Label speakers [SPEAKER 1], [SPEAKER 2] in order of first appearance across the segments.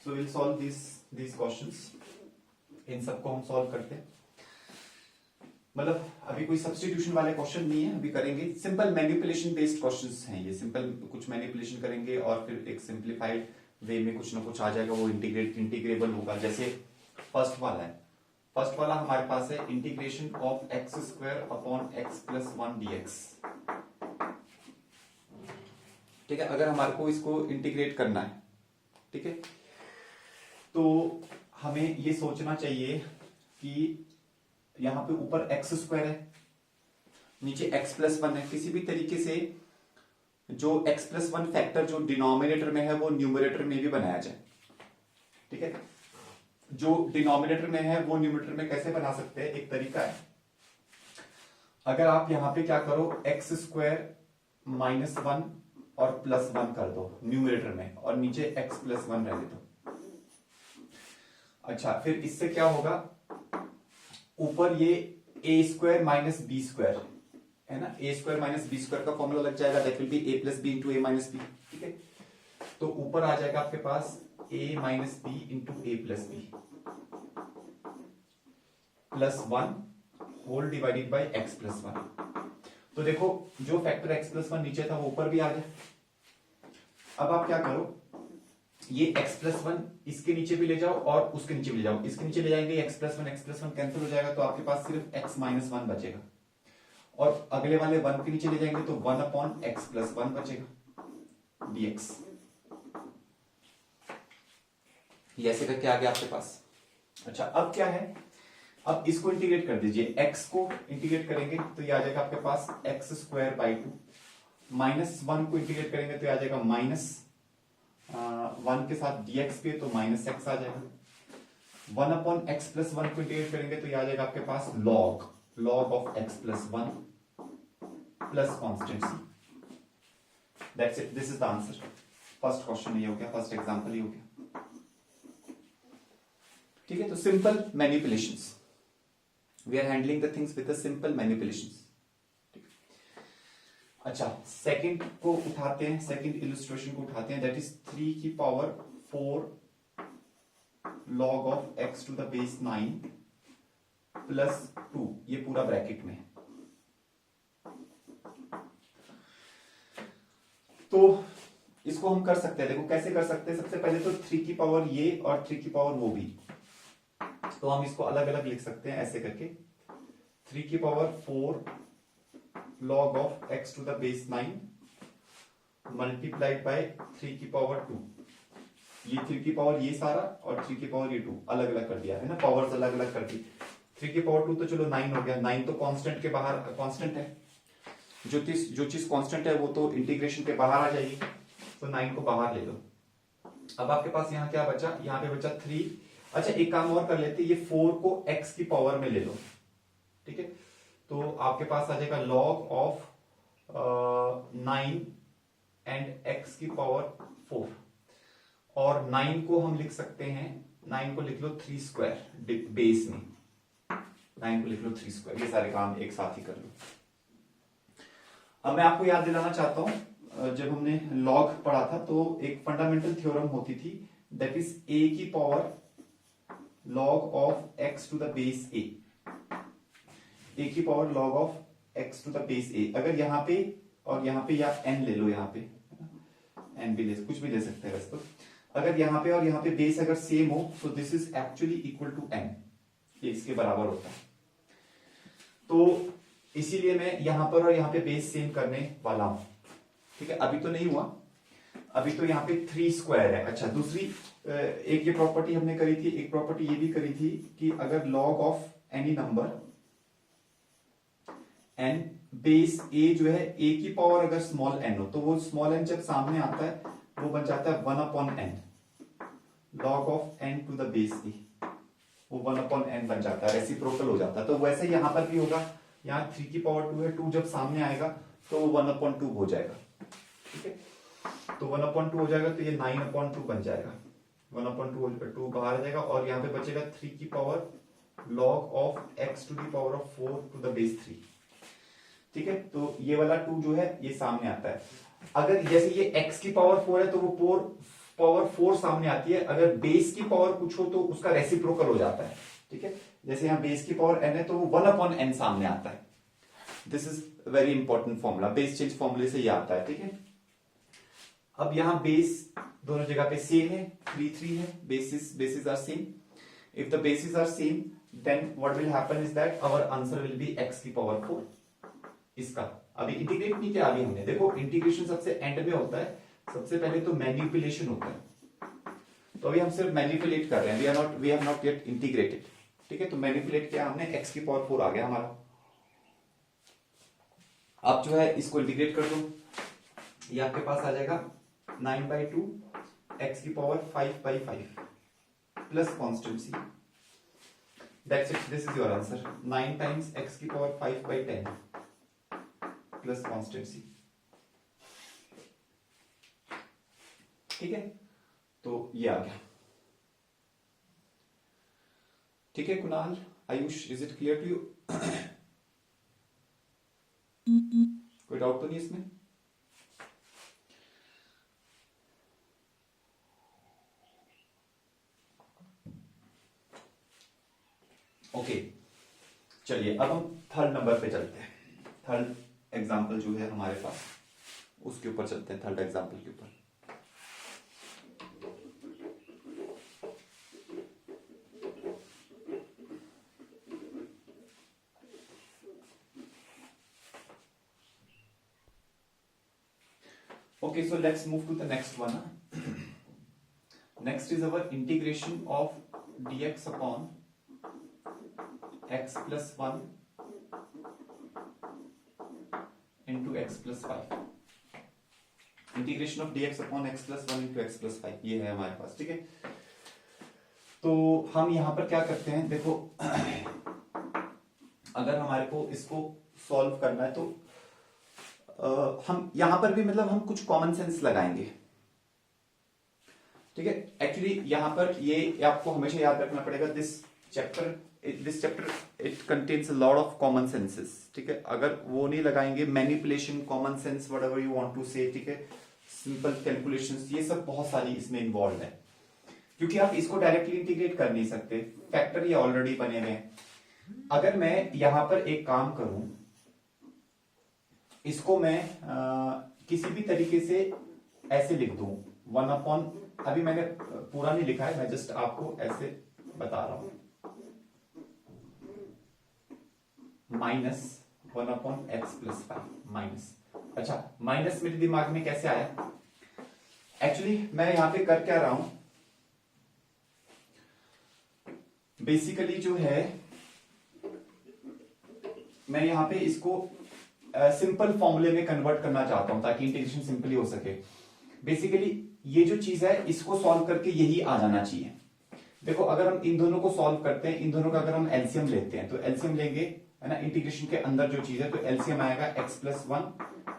[SPEAKER 1] So will solve this questions. इन सबको हम सॉल्व करते हैं, मतलब अभी कोई सब्स्टिट्यूशन वाले क्वेश्चन नहीं है, अभी करेंगे सिंपल मैनिपुलेशन बेस्ड क्वेश्चंस हैं ये। सिंपल कुछ मैनिपुलेशन करेंगे और फिर एक सिंप्लीफाइड वे में कुछ ना कुछ आ जाएगा, वो इंटीग्रेबल होगा। जैसे फर्स्ट वाला है, फर्स्ट वाला हमारे पास है integration of x square upon x plus 1 dx। ठीक है, अगर हमारे को इसको इंटीग्रेट करना है, ठीक है, तो हमें ये सोचना चाहिए कि यहां पे ऊपर एक्स स्क्वायर है, नीचे एक्स प्लस 1 है। किसी भी तरीके से जो एक्स प्लस 1 फैक्टर जो डिनोमिनेटर में है वो न्यूमरेटर में भी बनाया जाए। ठीक है, जो डिनोमिनेटर में है वो न्यूमरेटर में कैसे बना सकते हैं, एक तरीका है, अगर आप यहां पे क्या करो, एक्स स्क्वायर माइनस 1 और प्लस 1 कर दो न्यूमरेटर में, और नीचे एक्स प्लस 1 रहने दो। अच्छा, फिर इससे क्या होगा, ऊपर ये A square minus B square है ना, A square minus B square का फॉर्मूला लग जाएगा, that will be A plus B into A minus B. ठीक है, तो ऊपर आ जाएगा आपके पास A minus B into A plus B plus 1 whole divided by x plus 1। तो देखो जो फैक्टर एक्स प्लस 1 नीचे था वो ऊपर भी आ गया। अब आप क्या करो, ये x प्लस 1 इसके नीचे भी ले जाओ और उसके नीचे भी ले जाओ, इसके नीचे ले जाएंगे x प्लस 1 कैंसिल हो जाएगा, तो आपके पास सिर्फ x माइनस 1 बचेगा, और अगले वाले 1 के नीचे ले जाएंगे तो 1 अपॉन एक्स प्लस 1 बचेगा dx। ये ऐसे करके आ गया आपके पास। अच्छा, अब क्या है, अब इसको इंटीग्रेट कर दीजिए, x को इंटीग्रेट करेंगे तो ये आ जाएगा आपके पास एक्स स्क्वायर बाई 2, माइनस 1 को इंटीग्रेट करेंगे तो ये आ जाएगा माइनस 1 के साथ dx पे तो माइनस एक्स आ जाएगा। 1 अपॉन एक्स प्लस 1 को इंटीग्रेट करेंगे तो ये आ जाएगा आपके पास log of x plus 1 plus constant C. That's it, this is the answer. First question ये हो गया, फर्स्ट एग्जांपल ये हो गया। ठीक है, तो simple manipulations, we are handling the things with the simple manipulations. अच्छा, सेकंड को उठाते हैं, सेकंड इलस्ट्रेशन को उठाते हैं, दैट इज 3 की power 4 log of x to the base 9 plus 2, ये पूरा ब्रैकेट में है। तो इसको हम कर सकते हैं, देखो कैसे कर सकते हैं। सबसे पहले तो 3 की पावर ये और 3 की पावर वो भी, तो हम इसको अलग अलग लिख सकते हैं ऐसे करके, 3 की power 4 log of x to the base 9 multiplied by 3 की पावर 2। ये 3 की पावर ये सारा और 3 की पावर ये 2 अलग अलग कर दिया है ना, पावर्स अलग अलग कर दी। 3 की पावर 2 तो चलो 9 हो गया, 9 तो कांस्टेंट के बाहर, कांस्टेंट है, जो चीज कांस्टेंट है वो तो इंटीग्रेशन के बाहर आ जाएगी, तो 9 को बाहर ले लो। अब आपके पास यहाँ क्या बचा, यहाँ पे बचा 3। अच्छा, एक काम और कर लेते, ये 4 को x की पावर में ले लो। ठीक है, तो आपके पास आ जाएगा log ऑफ 9 एंड x की पावर 4, और 9 को हम लिख सकते हैं, 9 को लिख लो 3 स्क्वायर बेस में, 9 को लिख लो 3 स्क्वायर। ये सारे काम एक साथ ही कर लो। अब मैं आपको याद दिलाना चाहता हूं, जब हमने log पढ़ा था तो एक फंडामेंटल थ्योरम होती थी, दैट इज a की power log of x to the base a, a की power log of x to the base a। अगर यहाँ पे और यहाँ पे या n ले लो, यहाँ पे n भी ले, कुछ भी ले सकते हैं वैसे तो। अगर यहाँ पे और यहाँ पे बेस अगर सेम हो तो this is actually equal to n, ये इसके बराबर होता है। तो इसीलिए मैं यहाँ पर और यहाँ पे बेस सेम करने वाला हूं। ठीक है, अभी तो नहीं हुआ, अभी तो यहाँ पे 3 स्क्वायर है। अच्छा, दूसरी एक ये प्रॉपर्टी हमने करी थी, एक प्रॉपर्टी ये भी करी थी कि अगर log of any number n base a जो है, a की पावर अगर स्मॉल n हो तो वो स्मॉल n जब सामने आता है वो बन जाता है 1 upon n, log of n to the base a, वो 1 अपॉन n बन जाता है, रेसिप्रोकल हो जाता है। तो वैसे यहां पर भी होगा, यहाँ 3 की पावर 2 है, 2 जब सामने आएगा तो वो 1 अपॉन 2 हो जाएगा। ठीक है, तो 1 अपॉन 2 हो जाएगा तो ये 9 अपॉन 2 बन जाएगा, 1 अपॉन 2 बाहर आ जाएगा, और यहाँ पे बचेगा 3 की power log of x to the power of 4 to the base 3। ठीक है, तो ये वाला 2 जो है ये सामने आता है। अगर जैसे ये x की पावर 4 है तो वो पावर 4 सामने आती है, अगर बेस की पावर पूछो तो उसका रेसिप्रोकल हो जाता है, ठीक है। जैसे यहाँ बेस की पावर n है तो वो 1/n सामने आता है। This is very important formula, base change फॉर्मूले से ये आता है, ठीक है। अब यहाँ बेस दोनों जगह पे सेम है, 3 3 है, bases are same. If the bases are same, then what will happen is that our answer will be x की पावर 4. इसका अभी इंटीग्रेट नहीं किया अभी हमने, देखो इंटीग्रेशन सबसे एंड में होता है, सबसे पहले तो मैनिपुलेशन होता है, तो अभी हम सिर्फ मैनिपुलेट कर रहे हैं, we have not yet integrated, ठीक है। तो मैनिपुलेट किया हमने, x की पावर 4 आ गया हमारा। अब जो है इसको इंटीग्रेट कर दो, ये आपके पास आ जाएगा 9/2 x की power 5/5 plus constant c, that's it, this is your answer. 9 times x की पावर 5/10 प्लस कॉन्स्टेंट c, ठीक है। तो ये आ गया, ठीक है। Kunal, Ayush, is it clear to you? कोई डाउट तो नहीं इसमें? ओके, चलिए अब हम थर्ड नंबर पे चलते हैं। थर्ड एग्जाम्पल जो है हमारे पास, उसके ऊपर चलते हैं, थर्ड एग्जाम्पल के ऊपर। Okay, so let's move to the next one. Next is our integration of dx upon x plus 1 into x plus 5. Integration of dx upon x plus 1 into x plus 5, ये है हमारे पास, ठीक है। तो हम यहां पर क्या करते हैं, देखो अगर हमारे को इसको सॉल्व करना है तो हम यहां पर भी मतलब हम कुछ कॉमन सेंस लगाएंगे, ठीक है। एक्चुअली यहां पर ये आपको हमेशा याद रखना पड़ेगा, this chapter it contains a lot of common senses, ठीक है। अगर वो नहीं लगाएंगे, manipulation, common sense, whatever you want to say, ठीक है, सिंपल कैलकुलेशंस, ये सब बहुत सारी इसमें इन्वॉल्व है, क्योंकि आप इसको डायरेक्टली इंटीग्रेट कर नहीं सकते, फैक्टर ये ऑलरेडी बने हुए हैं। अगर मैं यहां पर एक काम करूं, इसको मैं किसी भी तरीके से ऐसे लिख दूं, 1/, अभी मैंने पूरा नहीं लिखा है, मैं जस्ट आपको ऐसे बता रहा हूं, -1/x + 5 माइनस। अच्छा, माइनस मेरे दिमाग में कैसे आया? एक्चुअली मैं यहां पे कर क्या रहा हूं, बेसिकली जो है मैं यहां पे इसको सिंपल फॉर्मूले में कन्वर्ट करना चाहता हूं ताकि इंटीग्रेशन सिंपली हो सके। बेसिकली ये जो चीज है इसको सॉल्व करके यही आ जाना चाहिए। देखो अगर हम इन दोनों को सॉल्व करते हैं, इन दोनों का अगर हम एलसीएम लेते हैं तो एलसीएम लेंगे, है ना, इंटीग्रेशन के अंदर जो चीज है, तो एलसीएम आएगा x + 1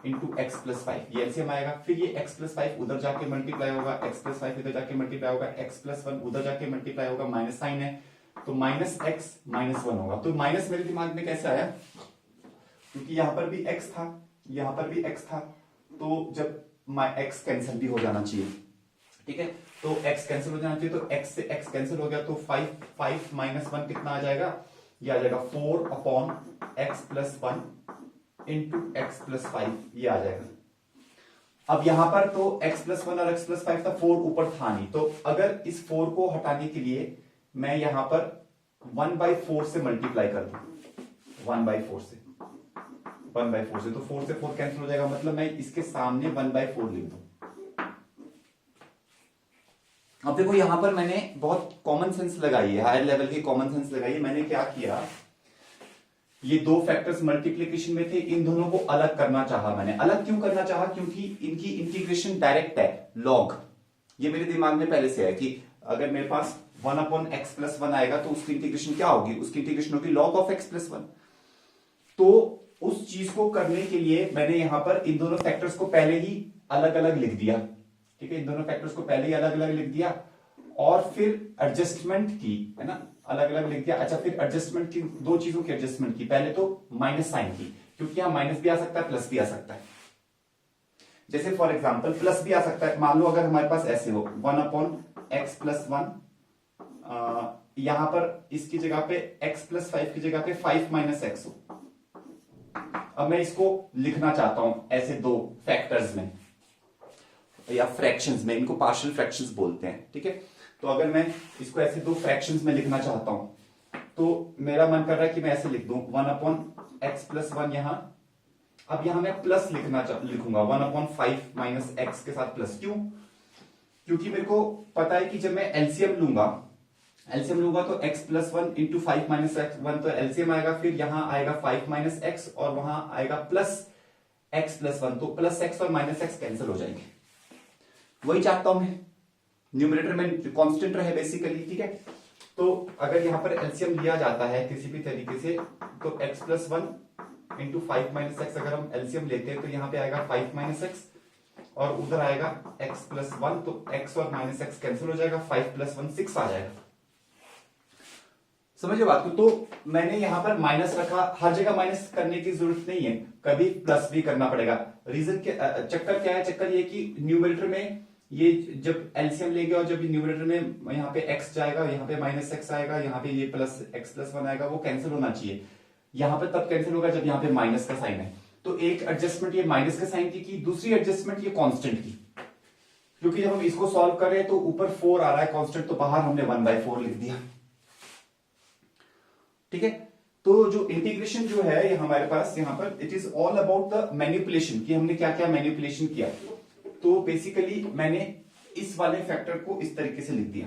[SPEAKER 1] इंटू x + 5, ये एलसीएम आएगा। फिर ये x + 5 उधर जाके मल्टीप्लाई होगा, x + 5 इधर जाके मल्टीप्लाई होगा, x + 1 उधर जाके मल्टीप्लाई होगा, माइनस साइन है तो -x - 1 होगा। तो माइनस मेरे दिमाग में कैसे आया, क्योंकि यहां पर भी x था, यहां पर भी x था, तो जब x कैंसिल भी हो जाना चाहिए, ठीक है, तो x कैंसिल हो जाना चाहिए, तो x से x कैंसिल हो गया, तो 5 - 1 कितना आ जाएगा, ये आ जाएगा 4/x + 1 इंटू x + 5, ये आ जाएगा। अब यहां पर तो x + 1 और x + 5 था, 4 ऊपर था नहीं, तो अगर इस 4 को हटाने के लिए मैं यहां पर 1/4 से मल्टीप्लाई कर दूं, 1/4 से, 1/4 से, तो 4 से 4 कैंसिल हो जाएगा, मतलब मैं इसके सामने 1/4 लिख दूं। अब देखो यहां पर मैंने बहुत कॉमन सेंस लगाई है, हायर लेवल की कॉमन सेंस लगाई है। मैंने क्या किया, ये दो फैक्टर्स मल्टीप्लिकेशन में थे, इन दोनों को अलग करना चाहा मैंने। अलग क्यों करना चाहा, क्योंकि इनकी इंटीग्रेशन डायरेक्ट है, लॉग। ये मेरे दिमाग में पहले से है कि अगर मेरे पास 1/x + 1 आएगा तो उसकी इंटीग्रेशन क्या होगी, उसकी इंटीग्रेशन होगी log of x + 1। तो उस चीज को करने के लिए मैंने यहां पर इन दोनों फैक्टर्स को पहले ही अलग अलग लिख दिया, ठीक है, इन दोनों फैक्टर्स को पहले ही अलग अलग लिख दिया और फिर एडजस्टमेंट की, है ना, अलग अलग लिख दिया। अच्छा, फिर एडजस्टमेंट की, दो चीजों की एडजस्टमेंट की, पहले तो माइनस साइन की, क्योंकि यहां माइनस भी आ सकता है, प्लस भी आ सकता है। जैसे फॉर एग्जांपल प्लस भी आ सकता है, मान लो अगर हमारे पास ऐसे हो 1/x+1, यहां पर इसकी जगह पे x+5 की जगह पे 5 - x हो। अब मैं इसको लिखना चाहता हूं ऐसे दो फैक्टर्स में या फ्रैक्शंस में, इनको पार्शियल फ्रैक्शंस बोलते हैं, ठीक है। तो अगर मैं इसको ऐसे दो फ्रैक्शंस में लिखना चाहता हूं तो मेरा मन कर रहा है कि मैं ऐसे लिख दूं 1/x+1 यहां। अब यहां मैं प्लस लिखूंगा 1/5 - x के साथ प्लस। क्यों? क्योंकि मेरे को पता है कि जब मैं एलसीएम लूंगा तो x+1 × 5 - x1 तो एलसीएम आएगा, फिर यहां आएगा 5 - x और वहां आएगा प्लस x+1, तो प्लस x और माइनस x कैंसिल हो जाएंगे। वही चाहता हूं मैं, न्यूमरेटर में कांस्टेंट रहे बेसिकली, ठीक है। तो अगर यहां पर एलसीएम लिया जाता है किसी भी तरीके से तो x+1 × 5 - x अगर हम एलसीएम लेते हैं तो यहां पे आएगा 5 - x और उधर आएगा x+1, तो x और माइनस x कैंसिल हो जाएगा, 5+1 6 आ जाएगा। समझिए बात को। तो मैंने यहां पर माइनस रखा, हर जगह माइनस करने की जरूरत नहीं है, कभी प्लस भी करना पड़ेगा। रीजन चक्कर क्या है? चक्कर ये कि न्यूमरेटर में ये जब एलसीएम लेंगे और जब न्यूमरेटर में यहाँ पे x जाएगा, यहाँ पे -x आएगा, यहाँ पे ये प्लस x+1 आएगा, वो कैंसिल होना चाहिए। यहाँ पे तब कैंसिल होगा जब यहाँ पे माइनस का साइन है। तो एक एडजस्टमेंट ये माइनस के साइन की, दूसरी एडजस्टमेंट ये कांस्टेंट की, क्योंकि जब हम इसको सॉल्व कर रहे हैं तो ऊपर 4 आ रहा है कांस्टेंट, तो बाहर हमने 1/4 लिख दिया, ठीक है। तो जो इंटीग्रेशन जो है ये हमारे पास यहाँ पर it is all about the manipulation, कि हमने क्या क्या मैनिपुलेशन किया। तो बेसिकली मैंने इस वाले फैक्टर को इस तरीके से लिख दिया।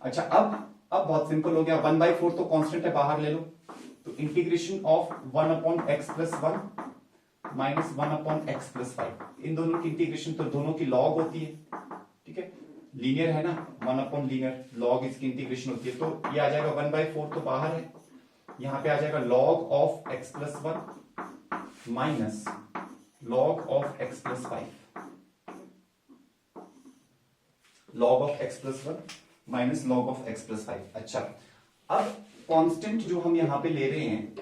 [SPEAKER 1] अच्छा, अब बहुत सिंपल हो गया, 1/4 तो कांस्टेंट है, बाहर ले लो। तो इंटीग्रेशन ऑफ 1/x+1 - 1/x+5, इन दोनों की इंटीग्रेशन तो दोनों की लॉग होती है, ठीक है, लीनियर है ना, 1/लीनियर, लॉग इसकी इंटीग्रेशन होती है। तो ये आ जाएगा 1/4 तो बाहर है, यहां पे आ जाएगा log of x+1 minus log of x+5, log of x+1 minus log of x+5। अच्छा, अब कांस्टेंट जो हम यहां पे ले रहे हैं,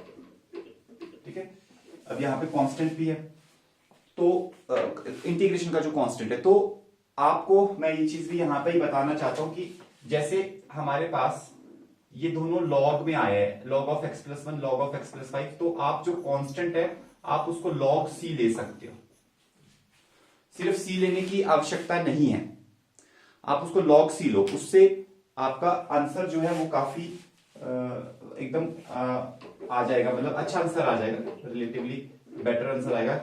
[SPEAKER 1] ठीक है, अब यहां पे कांस्टेंट भी है, तो इंटीग्रेशन का जो कांस्टेंट है, तो आपको मैं ये चीज भी यहां पे ही बताना चाहता हूं कि जैसे हमारे पास ये दोनों लॉग में आए हैं, log of x+1 log of x+5, तो आप जो कांस्टेंट है आप उसको log c ले सकते हो। सिर्फ c लेने की आवश्यकता नहीं है, आप उसको log c लो, उससे आपका आंसर जो है वो काफी एकदम आ जाएगा, मतलब अच्छा आंसर आ जाएगा, रिलेटिवली बेटर आंसर आएगा,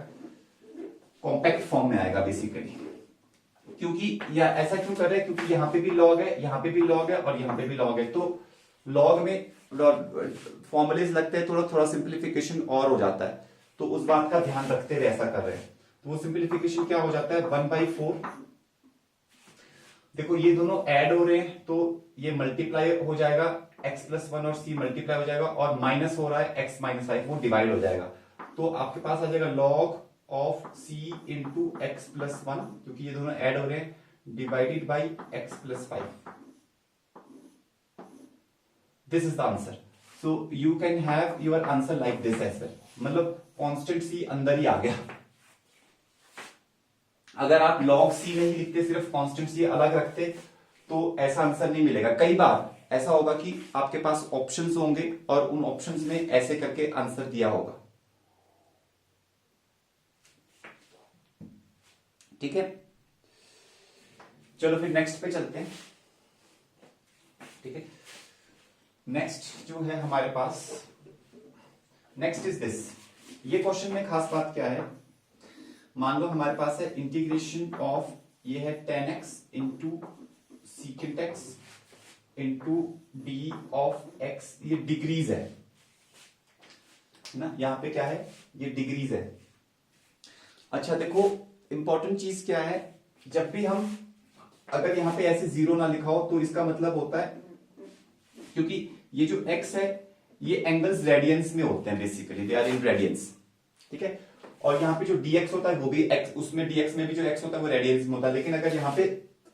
[SPEAKER 1] कॉम्पैक्ट फॉर्म में आएगा बेसिकली। क्योंकि या ऐसा क्यों कर रहे हैं? क्योंकि यहां पे भी लॉग है, यहां पे भी लॉग है और यहां पे भी लॉग है, तो लॉग में फॉर्मुलेज लगते हैं, थोड़ा थोड़ा सिंप्लीफिकेशन और हो जाता है, तो उस बात का ध्यान रखते हुए ऐसा कर रहे हैं। तो वो सिंप्लीफिकेशन क्या हो जाता है, 1/4, देखो ये दोनों ऐड हो रहे हैं तो ये मल्टीप्लाई हो जाएगा, x+1 और c मल्टीप्लाई हो जाएगा, और माइनस हो रहा है x - 5, वो डिवाइड हो जाएगा, तो आपके पास आ जाएगा log of c into x+1, क्योंकि ये दोनों ऐड हो रहे हैं, divided by x+5। This is the answer. So you can have your answer like this as well, मतलब कांस्टेंट c अंदर ही आ गया। अगर आप log c नहीं लिखते, सिर्फ कांस्टेंट c अलग रखते, तो ऐसा आंसर नहीं मिलेगा। कई बार ऐसा होगा कि आपके पास ऑप्शंस होंगे और उन ऑप्शंस में ऐसे करके आंसर दिया होगा, ठीक है। चलो फिर नेक्स्ट पे चलते हैं, ठीक है। नेक्स्ट जो है हमारे पास, नेक्स्ट इज दिस। ये क्वेश्चन में खास बात क्या है, मान लो हमारे पास है इंटीग्रेशन ऑफ, ये है 10x into secant x into D of x, ये डिग्रीज है ना, यहां पे क्या है, ये डिग्रीज है। अच्छा देखो, इंपॉर्टेंट चीज क्या है, जब भी हम अगर यहां पे ऐसे 0 ना लिखा हो तो इसका मतलब होता है, क्योंकि ये जो x है ये एंगल्स रेडियंस में होते हैं, basically they are in radians, ठीक है। और यहाँ पे जो dx होता है वो भी x, उसमें dx में भी जो x होता है वो रेडियंस में होता है, लेकिन अगर यहाँ पे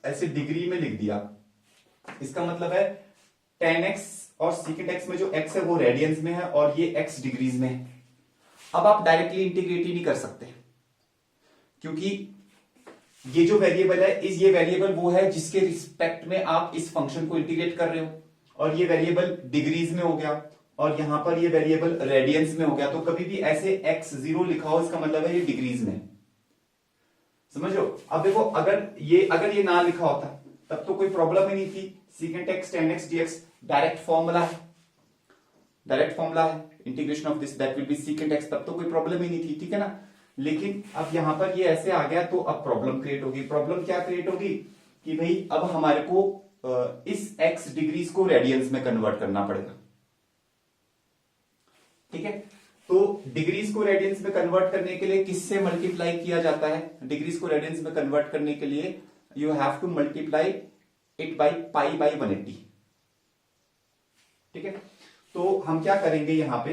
[SPEAKER 1] ऐसे डिग्री में लिख दिया, इसका मतलब है 10x और secant x में जो x है वो रेडियंस में है और ये x डिग्रीज में है। अब आप डायरेक्टली इंटीग्रेट ही नहीं कर सकते, क्योंकि ये जो वेरिएबल है ये वेरिएबल वो है जिसके रिस्पेक्ट में आप इस फंक्शन को इंटीग्रेट कर रहे हो, और ये वेरिएबल डिग्रीज में हो गया और यहां पर ये वेरिएबल रेडियंस में हो गया। तो कभी भी ऐसे x0 लिखा हो इसका मतलब है ये डिग्रीज में, समझ लो। अब देखो अगर ये ना लिखा होता तब तो कोई प्रॉब्लम ही नहीं थी। Secant x tan x dx direct formula है, integration of this that will be secant x, तब तो कोई प्रॉब्लम ही नहीं थी, ठीक है ना। लेकिन अब यहां पर ये ऐसे आ गया तो अब प्रॉब्लम क्रिएट होगी। प्रॉब्लम क्या क्रिएट होगी कि भाई अब हमारे को इस x डिग्रीज को रेडियंस में कन्वर्ट करना पड़ेगा, ठीक है। तो डिग्रीज को रेडियंस में कन्वर्ट करने के लिए किससे मल्टीप्लाई किया जाता है? डिग्रीज को रेडियंस में कन्वर्ट करने के लिए you have to multiply it by pi by 180, ठीक है। तो हम क्या करेंगे, यहां पे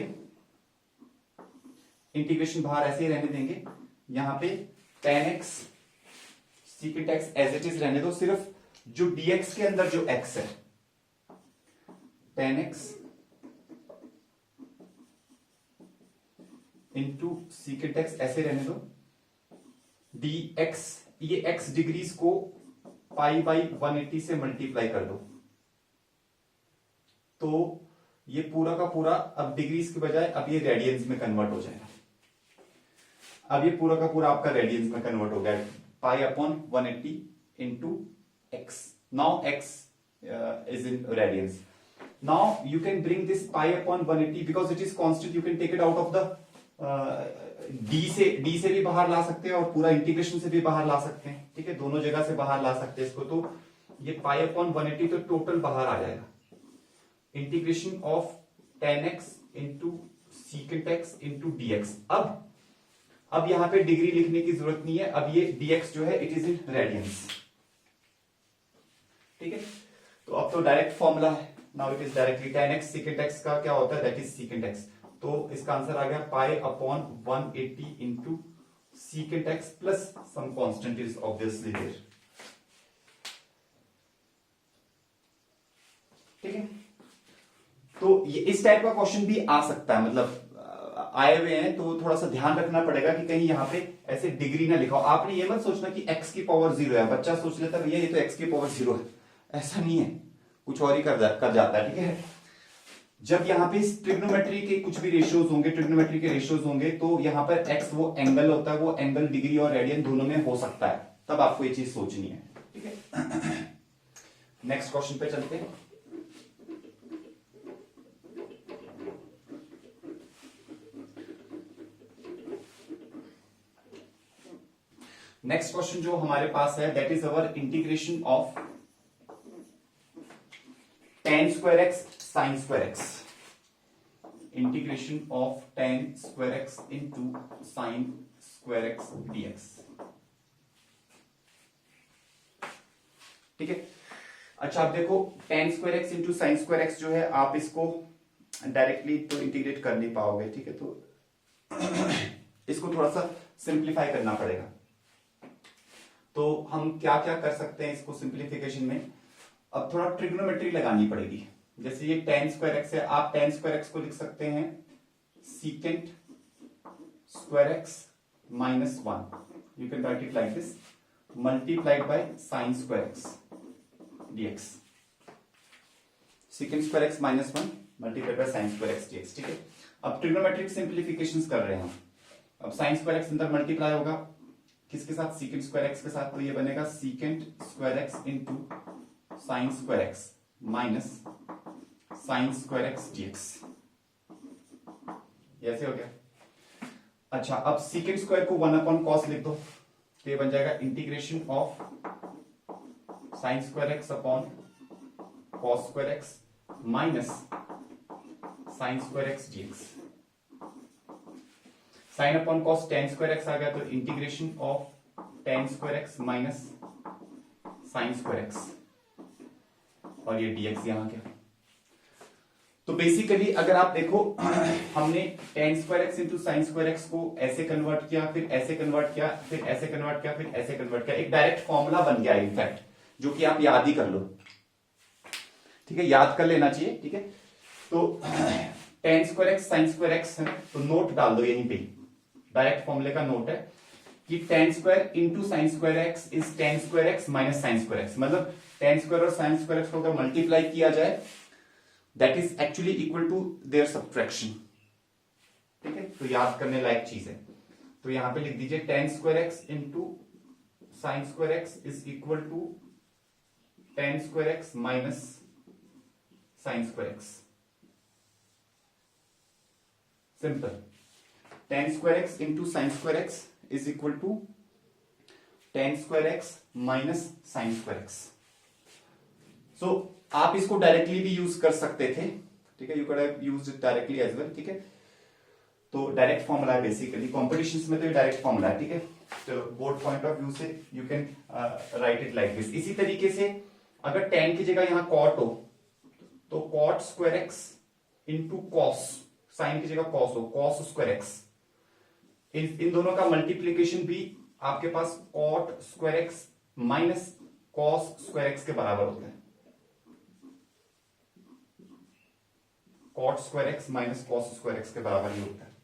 [SPEAKER 1] इंटीग्रेशन बाहर ऐसे ही रहने देंगे, यहां पे tan x secant x as it is रहने दो, सिर्फ जो dx के अंदर जो x है tan x into secant x ऐसे रहने दो। dx ये x डिग्रीज को पाई बाई 180 से मल्टीप्लाई कर दो, तो ये पूरा का पूरा अब डिग्रीज के बजाय अब ये रेडियंस में कन्वर्ट हो जाएगा। अब ये पूरा का पूरा आपका रेडियंस में कन्वर्ट हो गया, pi upon 180 into x. Now x is in radians. Now you can bring this pi upon 180 because it is constant, you can take it out of the D से भी बाहर ला सकते हैं और पूरा इंटीग्रेशन से भी बाहर ला सकते हैं, ठीक है। दोनों जगह से बाहर ला सकते हैं इसको। तो ये पाई अपॉन 180 तो टोटल बाहर आ जाएगा, integration of tan x into secant x into dx। अब यहां पे डिग्री लिखने की जरूरत नहीं है, अब ये dx जो है इट इज इन रेडियंस, ठीक है। तो अब तो डायरेक्ट फॉर्मूला है, now it is directly tan x secant x का क्या होता है, दैट इज secant x। तो इसका आंसर आ गया pi upon 180 into secant x plus some constant is obviously there, ठीक है। तो ये इस टाइप का क्वेश्चन भी आ सकता है, मतलब आए हुए हैं तो थोड़ा सा ध्यान रखना पड़ेगा कि कहीं यहां पे ऐसे डिग्री ना लिखा हो। आपने ये मत सोचना कि x की पावर 0 है, बच्चा सोच लेता भैया ये तो x की पावर 0 है, ऐसा नहीं है, कुछ और ही कर जाता है, ठीक है। जब यहाँ पे ट्रिग्नोमेट्री के कुछ भी रेशियोज होंगे, ट्रिग्नोमेट्री के रेशियोज होंगे, तो यहाँ पर x वो एंगल होता है, वो एंगल डिग्री और रेडियन दोनों में हो सकता है, तब आपको ये चीज सोचनी है, ठीक है। नेक्स्ट क्वेश्चन पे चलते हैं। नेक्स्ट क्वेश्चन जो हमारे पास है that is our integration of tan square x sin square x, integration of tan square x into sin square x dx, ठीक है। अच्छा आप देखो tan square x into sin square x जो है आप इसको डायरेक्टली तो इंटीग्रेट कर नहीं पाओगे, ठीक है। तो इसको थोड़ा सा सिंप्लीफाई करना पड़ेगा। तो हम क्या क्या कर सकते हैं इसको सिंप्लीफिकेशन में, अब थोड़ा ट्रिग्नोमेट्री लगानी पड़ेगी। जैसे ये tan स्क्वायर एक्स है, आप tan स्क्वायर एक्स को लिख सकते हैं secant square x minus 1, you can write it like this, multiplied by sin square x dx, secant square x minus 1 multiplied by sin square x dx, ठीक है। अब trigonometric simplifications कर रहे हैं हम। अब sin स्क्वायर एक्स अंदर multiply होगा किसके साथ, secant स्क्वायर एक्स के साथ, तो ये बनेगा secant square x into sine square x minus sine square x dx, ऐसे हो गया। अच्छा अब secant स्क्वायर को 1 अपॉन कॉस लिख दो, तो ये बन जाएगा integration of sine square x upon cos square x minus sine square x dx। Sine upon cos tan square x आ गया, तो integration of tan square x minus sine square x, और ये dx यहां गया। तो बेसिकली अगर आप देखो हमने tan square x into sine square x को ऐसे कन्वर्ट किया, फिर ऐसे कन्वर्ट किया, फिर ऐसे कन्वर्ट किया, फिर ऐसे कन्वर्ट किया, एक डायरेक्ट फॉर्मूला बन गया इनफैक्ट, जो कि आप याद ही कर लो, ठीक है, याद कर लेना चाहिए, ठीक है। तो tan square x sign square x है, तो नोट डाल दो यहीं पे, डायरेक्ट फॉर्मूले का नोट है कि tan square into sine square x is tan square x minus sine square x, मतलब tan स्क्वायर और साइन स्क्वायर एक्स को अगर मल्टीप्लाई किया जाए that is actually equal to their subtraction. ठीक है, तो याद करने लायक चीज है। तो यहां पे लिख दीजिए tan square x into sine square x is equal to tan square x minus sine square x. Simple, tan square x into sine square x is equal to tan square x minus sine square x. So आप इसको directly भी use कर सकते थे, ठीक है, you can have used it directly as well. ठीक है, तो डायरेक्ट फॉर्मूला है बेसिकली, कॉम्पिटिशंस में तो ये डायरेक्ट फॉर्मूला है। ठीक है, तो बोर्ड पॉइंट ऑफ व्यू से you can write it like this. इसी तरीके से अगर tan की जगह यहां cot हो तो cot square x into cos, sine की जगह cos हो, cos स्क्वायर एक्स, इन दोनों का मल्टीप्लीकेशन भी आपके पास cot square x minus cos square x के बराबर होता है। cot square x minus cos square x के बराबर ही होता है।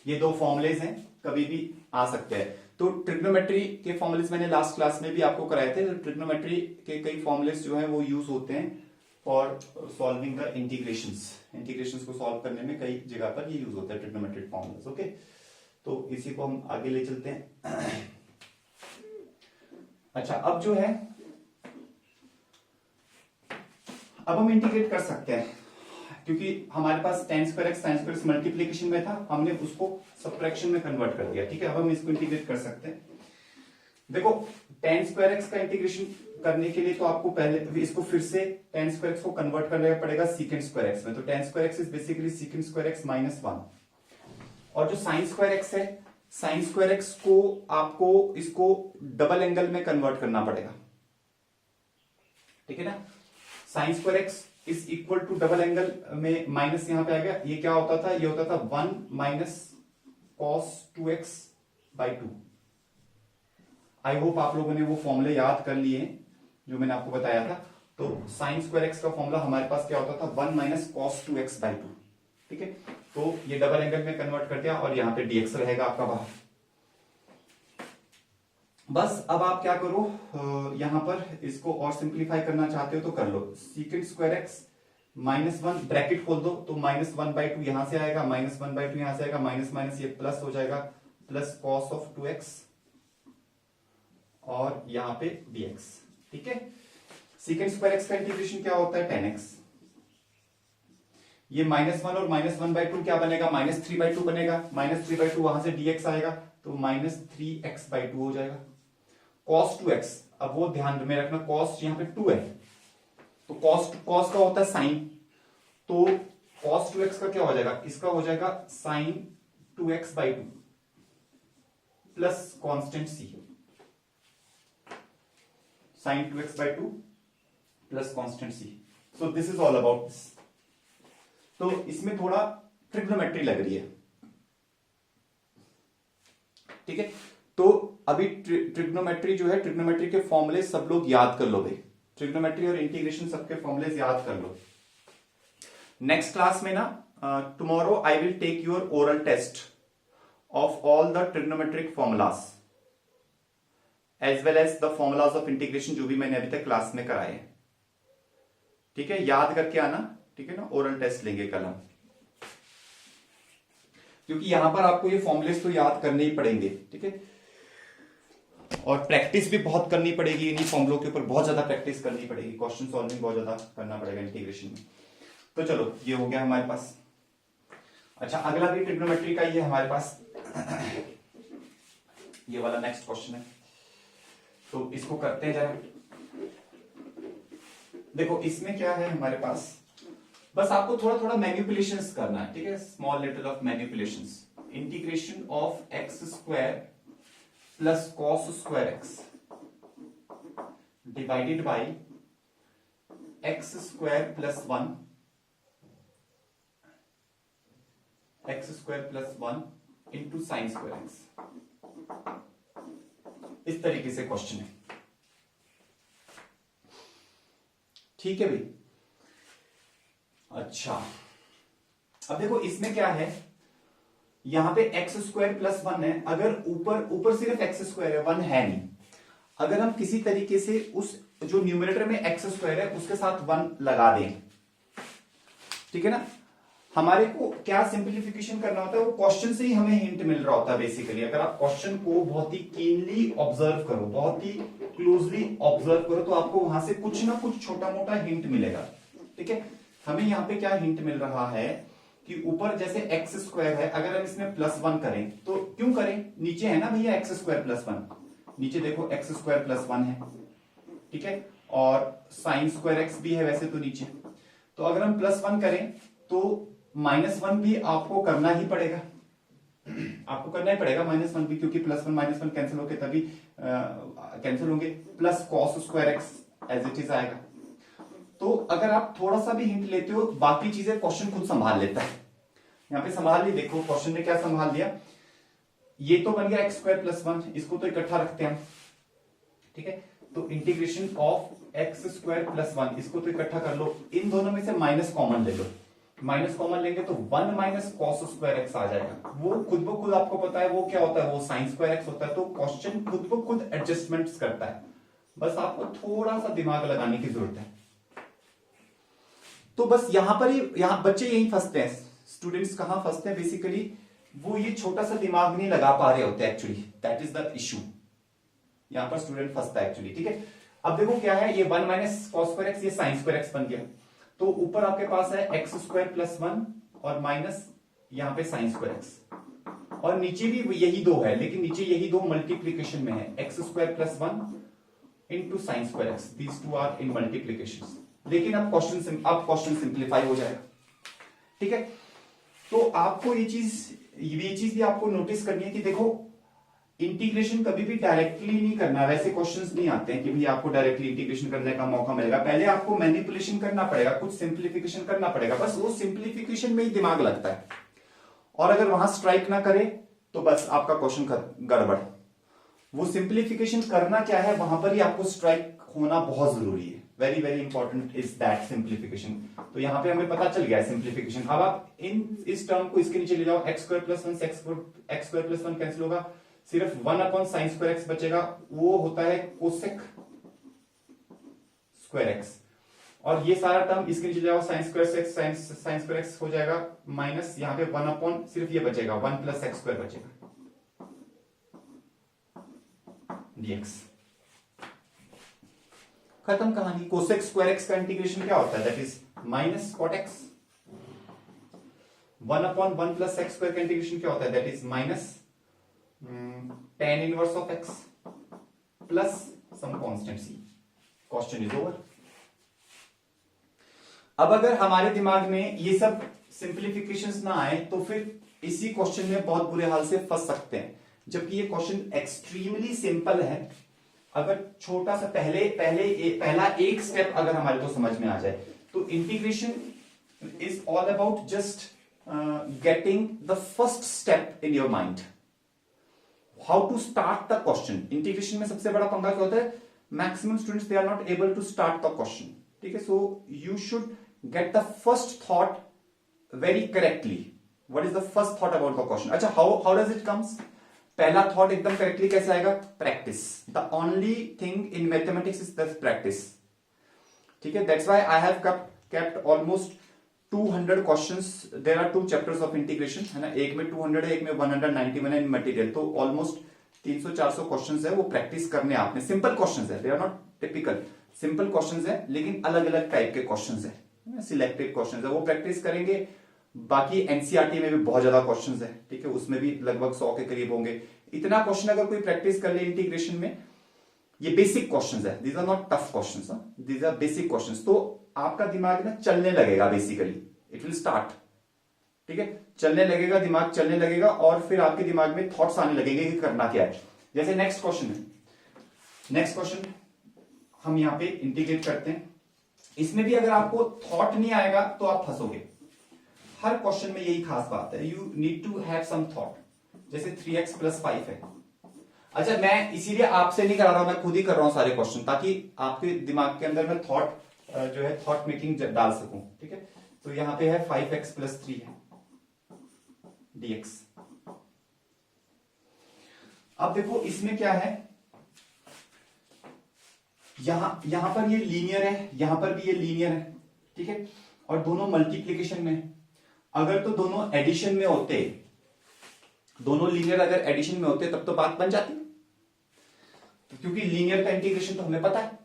[SPEAKER 1] ये दो फॉर्मुलेज हैं, कभी भी आ सकते हैं। तो ट्रिग्नोमेट्री के फॉर्मुलेज मैंने लास्ट क्लास में भी आपको कराए थे। तो ट्रिग्नोमेट्री के कई फॉर्मुलेज जो हैं वो यूज होते हैं फॉर सॉल्विंग द इंटीग्रेशंस को सॉल्व करने में कई जगह पर ये यूज होता है ट्रिग्नोमेट्रिक फॉर्मुलेज। ओके, तो इसी को हम आगे ले चलते हैं। अच्छा, अब जो है अब हम इंटीग्रेट कर सकते हैं, क्योंकि हमारे पास tan square x sign square x multiplication में था, हमने उसको सब्ट्रैक्शन में कन्वर्ट कर दिया। ठीक है, अब हम इसको इंटीग्रेट कर सकते हैं। देखो, tan स्क्वायर एक्स का इंटीग्रेशन करने के लिए तो आपको पहले इसको फिर से tan स्क्वायर एक्स को कन्वर्ट करना पड़ेगा सीकेंट स्क्वायर एक्स में। तो tan square x is basically secant square x minus 1, और जो साइन स्क्वायर एक्स है, साइन स्क्वायर एक्स को आपको इसको डबल एंगल में कन्वर्ट करना पड़ेगा। ठीक है ना, sine square x is equal to double angle में माइनस यहां पे आ गया, ये क्या होता था, ये होता था 1 minus cos 2x by 2। I hope आप लोगों ने वो फॉर्मूले याद कर लिए जो मैंने आपको बताया था। तो साइन स्क्वायर एक्स का फॉर्मूला हमारे पास क्या होता था, 1 माइनस कॉस 2x बाई 2। ठीक है, तो ये डबल एंगल में कन्वर्ट कर दिया और यहां पे dx रहेगा आपका बाहर। बस अब आप क्या करो, यहां पर इसको और सिंप्लीफाई करना चाहते हो तो कर लो। Secant square x minus 1 bracket खोल दो तो माइनस 1 बाई 2 यहां से आएगा, माइनस 1 बाई 2 यहां से आएगा, माइनस माइनस ये प्लस हो जाएगा, प्लस कॉस ऑफ 2x और यहां पे dx। ठीक है, सीकेंट स्क्वायर एक्स का इंटीग्रेशन क्या होता है, tan x। ये माइनस 1 और माइनस 1 बाई 2 क्या बनेगा, माइनस 3 बाई 2 बनेगा, माइनस 3 बाई 2 वहां से dx आएगा तो माइनस 3x बाई 2 हो जाएगा। cos 2x, अब वो ध्यान में रखना, cos यहां पे 2 है तो cos का होता है साइन, तो cos 2x का क्या हो जाएगा, इसका हो जाएगा sine 2x by 2 plus constant c, sine 2x by 2 plus constant c। So this is all about this. तो इसमें थोड़ा ट्रिग्नोमेट्री लग रही है। ठीक है, तो अभी ट्रिग्नोमेट्री जो है, ट्रिग्नोमेट्री के फॉर्मूले सब लोग याद कर लो भाई, ट्रिग्नोमेट्री और इंटीग्रेशन सबके फॉर्मूले याद कर लो। नेक्स्ट क्लास में ना, tomorrow I will take your oral test of all the trigonometric formulas as well as the formulas of integration जो भी मैंने अभी तक क्लास में कराए हैं। ठीक है, याद करके आना। ठीक है ना, ओरल टेस्ट लेंगे कल हम, क्योंकि यहां पर आपको ये फॉर्मुलेस तो याद करने ही पड़ेंगे। ठीक है, और प्रैक्टिस भी बहुत करनी पड़ेगी इन्हीं फॉर्मुलों के ऊपर, बहुत ज्यादा प्रैक्टिस करनी पड़ेगी, क्वेश्चन सॉल्विंग बहुत ज्यादा करना पड़ेगा इंटीग्रेशन में। तो चलो, ये हो गया हमारे पास। अच्छा, अगला भी ट्रिग्नोमेट्री का ये हमारे पास ये वाला नेक्स्ट क्वेश्चन है, तो इसको करते हैं जरा। देखो, इसमें क्या है हमारे पास, बस आपको थोड़ा थोड़ा मैनिपुलेशंस करना है। ठीक है, small little of manipulations. Integration of x square plus cos square x divided by x square plus 1, x square plus 1 into sine square x. इस तरीके से क्वेश्चन है। ठीक है भाई। अच्छा, अब देखो इसमें क्या है, यहाँ पे एक्स स्क्वायर प्लस 1 है, अगर ऊपर ऊपर सिर्फ एक्स स्क्वायर है, 1 है नहीं, अगर हम किसी तरीके से उस जो न्यूमरेटर में एक्स स्क्वायर है उसके साथ 1 लगा दें, ठीक है ना, हमारे को क्या सिंप्लीफिकेशन करना होता है, वो क्वेश्चन से ही हमें हिंट मिल रहा होता है बेसिकली। अगर आप क्वेश्चन को बहुत ही कीनली ऑब्जर्व करो, बहुत ही क्लोजली ऑब्जर्व करो, तो आपको वहां से कुछ ना कुछ छोटा मोटा हिंट मिलेगा। ठीक है, हमें यहाँ पे क्या हिंट मिल रहा है कि ऊपर जैसे एक्स स्क्वायर है, अगर हम इसमें +1 करें तो क्यों करें, नीचे है ना भैया एक्स स्क्वायर +1, नीचे देखो एक्स स्क्वायर +1 है, ठीक है, और साइन स्क्वायर एक्स भी है वैसे तो नीचे, तो अगर हम +1 करें तो -1 भी आपको करना ही पड़ेगा, आपको करना ही पड़ेगा -1 भी, क्योंकि +1 -1 कैंसिल होके तभी कैंसिल होंगे, plus cos square x as it is आएगा। तो अगर आप थोड़ा सा भी हिंट लेते हो, बाकी चीजें क्वेश्चन खुद संभाल लेता है। यहां पे संभाल ली, देखो क्वेश्चन ने क्या संभाल लिया, ये तो बन गया एक्स स्क्वायर +1, इसको तो इकट्ठा रखते हैं, ठीक है, तो इंटीग्रेशन ऑफ एक्स स्क्वायर +1, इसको तो इकट्ठा कर लो, इन दोनों में से माइनस कॉमन ले लो, माइनस कॉमन लेंगे तो 1 माइनस कॉस स्क्वायर एक्स आ जाएगा, वो खुद ब खुद आपको पता है वो क्या होता है, वो साइन स्क्वायर एक्स होता है। तो क्वेश्चन खुद ब खुद एडजस्टमेंट्स करता है, बस आपको थोड़ा सा दिमाग लगाने की जरूरत है। तो बस यहां पर ही, यहां बच्चे यही फंसते हैं, स्टूडेंट्स कहां फंसते हैं बेसिकली, वो ये छोटा सा दिमाग नहीं लगा पा रहे होते actually, that is the issue, यहां पर स्टूडेंट फंसता है एक्चुअली। ठीक है, अब देखो क्या है, ये 1 माइनस कॉस स्क्वायर एक्स, ये साइन स्क्वायर एक्स बन गया, तो ऊपर आपके पास है एक्स स्क्वायर +1 और माइनस यहां पे साइन स्क्वायर एक्स, और नीचे भी यही दो है, लेकिन नीचे यही दो मल्टीप्लीकेशन में है, x square +1 into sine square x, these two are in multiplication, लेकिन अब क्वेश्चन सिंप्लीफाई हो जाएगा। ठीक है, तो आपको ये चीज भी आपको नोटिस करनी है कि देखो इंटीग्रेशन कभी भी डायरेक्टली नहीं करना, वैसे क्वेश्चंस नहीं आते हैं कि भाई आपको डायरेक्टली इंटीग्रेशन करने का मौका मिलेगा, पहले आपको मैनिपुलेशन करना पड़ेगा, कुछ सिंप्लीफिकेशन करना पड़ेगा, बस वो सिंप्लीफिकेशन में ही दिमाग लगता है, और अगर वहां स्ट्राइक ना करे तो बस आपका क्वेश्चन गड़बड़। वो सिंप्लीफिकेशन करना क्या है, वहां पर ही आपको स्ट्राइक होना बहुत जरूरी है, very very important is that simplification. तो यहां पे हमें पता चल गया है सिंप्लीफिकेशन। अब आप इस टर्म को इसके नीचे ले जाओ, एक्स स्क्वायर +1 से एक्स स्क्वायर +1 कैंसिल होगा, सिर्फ 1 अपॉन साइन स्क्वायर एक्स बचेगा, वो होता है कोसेक स्क्वायर एक्स, और ये सारा टर्म इसके नीचे जाओ, साइन स्क्वायर से साइन स्क्वायर एक्स हो जाएगा, माइनस यहाँ पे 1 अपॉन सिर्फ ये बचेगा 1 + एक्स स्क्वायर बचेगा dx, खत्म कहानी। कोसेक स्क्वायर एक्स का इंटीग्रेशन क्या होता है, that is minus cot x. 1 upon 1 + x square का इंटीग्रेशन क्या होता है, that is minus tan inverse of x plus some constant c, question is over. अब अगर हमारे दिमाग में ये सब सिंप्लीफिकेशंस ना आए तो फिर इसी क्वेश्चन में बहुत बुरे हाल से फंस सकते हैं, जबकि ये क्वेश्चन एक्सट्रीमली सिंपल है। अगर छोटा सा पहला एक स्टेप अगर हमारे को समझ में आ जाए तो integration is all about just getting the first step in your mind, how to start the question. Integration में सबसे बड़ा पंगा क्या होता है, maximum students they are not able to start the question. ठीक है, so you should get the first thought very correctly, what is the first thought about the question. अच्छा, हाउ डज इट कम्स, पहला thought एकदम correctly कैसे आएगा, practice, the only thing in mathematics is the practice. ठीक है, that's why I have kept almost 200 questions, there are 2 chapters of integration, है ना, एक में 200 है, एक में 191 है इन मटेरियल, तो ऑलमोस्ट 300-400 क्वेश्चंस है, वो प्रैक्टिस करने आपने। सिंपल क्वेश्चंस है, they are not typical, simple questions है, लेकिन अलग अलग टाइप के क्वेश्चंस है, सिलेक्टेड क्वेश्चंस है, वो प्रैक्टिस करेंगे। बाकी एनसीईआरटी में भी बहुत ज्यादा क्वेश्चंस है, ठीक है, उसमें भी लगभग 100 के करीब होंगे। इतना क्वेश्चन अगर कोई प्रैक्टिस कर ले इंटीग्रेशन में, ये बेसिक क्वेश्चंस है, these are not tough questions, these are basic questions, तो आपका दिमाग ना चलने लगेगा, बेसिकली इट विल स्टार्ट। ठीक है, चलने लगेगा, दिमाग चलने लगेगा, और फिर आपके दिमाग में थॉट्स आने लगेंगे कि करना क्या है। जैसे नेक्स्ट क्वेश्चन है, नेक्स्ट क्वेश्चन हम यहां पे इंटीग्रेट करते हैं, इसमें भी अगर आपको थॉट नहीं आएगा तो आप फंसोगे। हर क्वेश्चन में यही खास बात है, you need to have some thought. जैसे 3x + 5 है, अच्छा मैं इसीलिए आपसे नहीं करा रहा हूं, मैं खुद ही कर रहा हूं सारे क्वेश्चन, ताकि आपके दिमाग के अंदर मैं थॉट जो है थॉट मेकिंग डाल सकूं। ठीक है, तो यहां पे है 5x + 3 है dx, अब देखो इसमें क्या है, यहां पर ये लीनियर है, यहां पर भी ये लीनियर है, ठीक है, और दोनों मल्टीप्लीकेशन में है। अगर तो दोनों एडिशन में होते, दोनों लीनियर अगर एडिशन में होते तब तो बात बन जाती, तो क्योंकि लीनियर का इंटीग्रेशन तो हमें पता है,